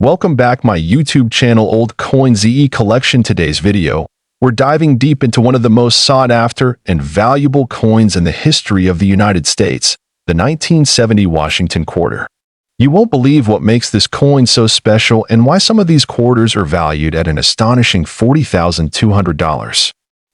Welcome back my YouTube channel Old Coin ZE Collection. Today's video, we're diving deep into one of the most sought after and valuable coins in the history of the United States, the 1970 Washington quarter. You won't believe what makes this coin so special and why some of these quarters are valued at an astonishing $40,200.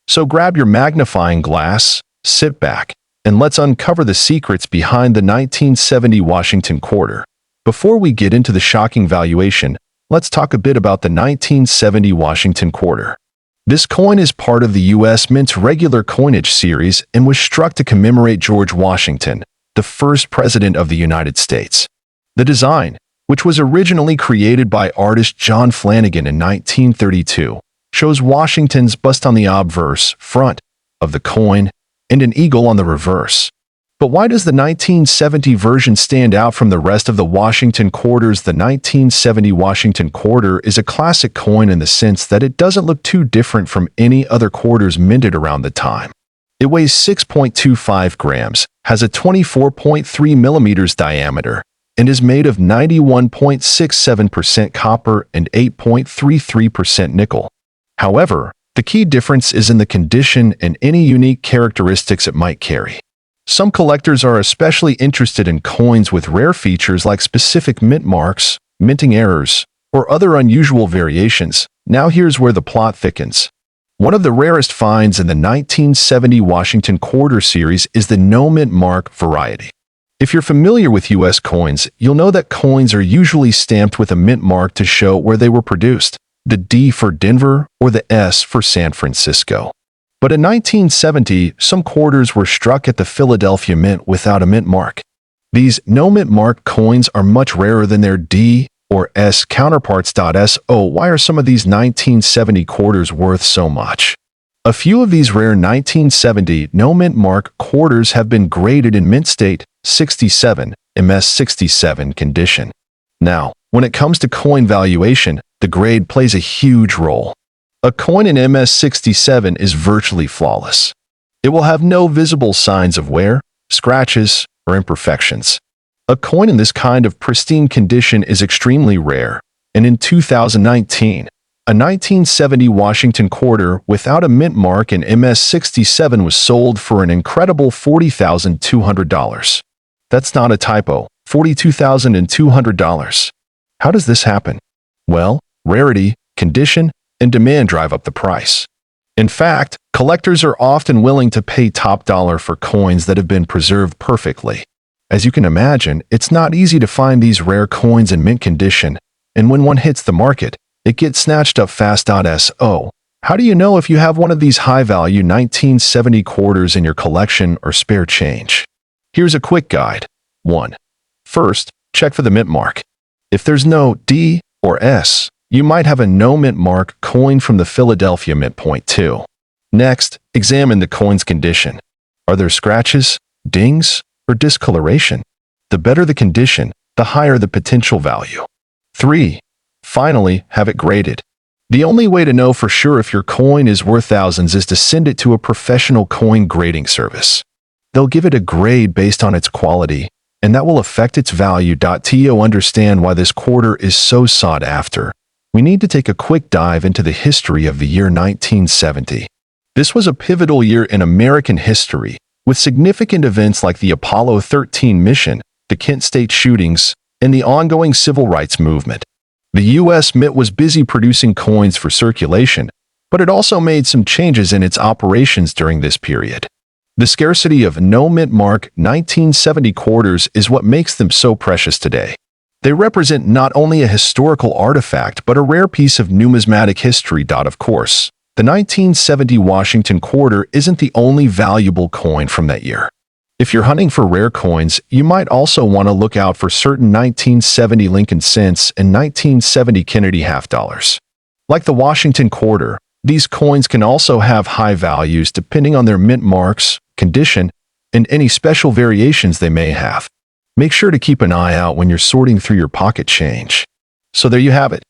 So grab your magnifying glass, sit back, and let's uncover the secrets behind the 1970 Washington quarter. Before we get into the shocking valuation, let's talk a bit about the 1970 Washington quarter. This coin is part of the U.S. Mint's regular coinage series and was struck to commemorate George Washington, the first president of the United States. The design, which was originally created by artist John Flanagan in 1932, shows Washington's bust on the obverse front of the coin and an eagle on the reverse. But why does the 1970 version stand out from the rest of the Washington quarters? The 1970 Washington quarter is a classic coin in the sense that it doesn't look too different from any other quarters minted around the time. It weighs 6.25 grams, has a 24.3 millimeters diameter, and is made of 91.67% copper and 8.33% nickel. However, the key difference is in the condition and any unique characteristics it might carry. Some collectors are especially interested in coins with rare features like specific mint marks, minting errors, or other unusual variations. Now here's where the plot thickens. One of the rarest finds in the 1970 Washington quarter series is the no mint mark variety. If you're familiar with U.S. coins, you'll know that coins are usually stamped with a mint mark to show where they were produced, the D for Denver or the S for San Francisco. But in 1970, some quarters were struck at the Philadelphia Mint without a mint mark. These no mint mark coins are much rarer than their D or S counterparts. So why are some of these 1970 quarters worth so much? A few of these rare 1970 no mint mark quarters have been graded in mint state 67, MS 67 condition. Now, when it comes to coin valuation, the grade plays a huge role. A coin in MS 67 is virtually flawless. It will have no visible signs of wear, scratches, or imperfections. A coin in this kind of pristine condition is extremely rare, and in 2019, a 1970 Washington quarter without a mint mark in MS 67 was sold for an incredible $40,200. That's not a typo, $42,200. How does this happen? Well, rarity, condition, and demand drive up the price. In fact, collectors are often willing to pay top dollar for coins that have been preserved perfectly. As you can imagine, it's not easy to find these rare coins in mint condition, and when one hits the market, it gets snatched up fast. So, how do you know if you have one of these high-value 1970 quarters in your collection or spare change? Here's a quick guide. 1. First, check for the mint mark. If there's no D or S, you might have a no mint mark coin from the Philadelphia Mint. 2. Next, examine the coin's condition. Are there scratches, dings, or discoloration? The better the condition, the higher the potential value. 3. Finally, have it graded. The only way to know for sure if your coin is worth thousands is to send it to a professional coin grading service. They'll give it a grade based on its quality, and that will affect its value. To understand why this quarter is so sought after, we need to take a quick dive into the history of the year 1970. This was a pivotal year in American history, with significant events like the Apollo 13 mission, the Kent State shootings, and the ongoing civil rights movement. The U.S. Mint was busy producing coins for circulation, but it also made some changes in its operations during this period. The scarcity of no mint mark 1970 quarters is what makes them so precious today. They represent not only a historical artifact but a rare piece of numismatic history. Of course, the 1970 Washington quarter isn't the only valuable coin from that year. If you're hunting for rare coins, you might also want to look out for certain 1970 Lincoln cents and 1970 Kennedy half dollars. Like the Washington quarter, these coins can also have high values depending on their mint marks, condition, and any special variations they may have. Make sure to keep an eye out when you're sorting through your pocket change. So there you have it.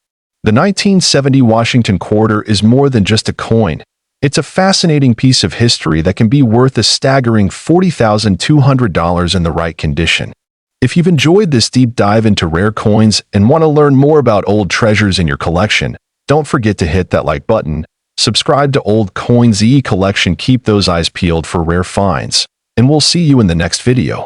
The 1970 Washington quarter is more than just a coin. It's a fascinating piece of history that can be worth a staggering $40,200 in the right condition. If you've enjoyed this deep dive into rare coins and want to learn more about old treasures in your collection, don't forget to hit that like button, subscribe to Old Coins Collection, keep those eyes peeled for rare finds, and we'll see you in the next video.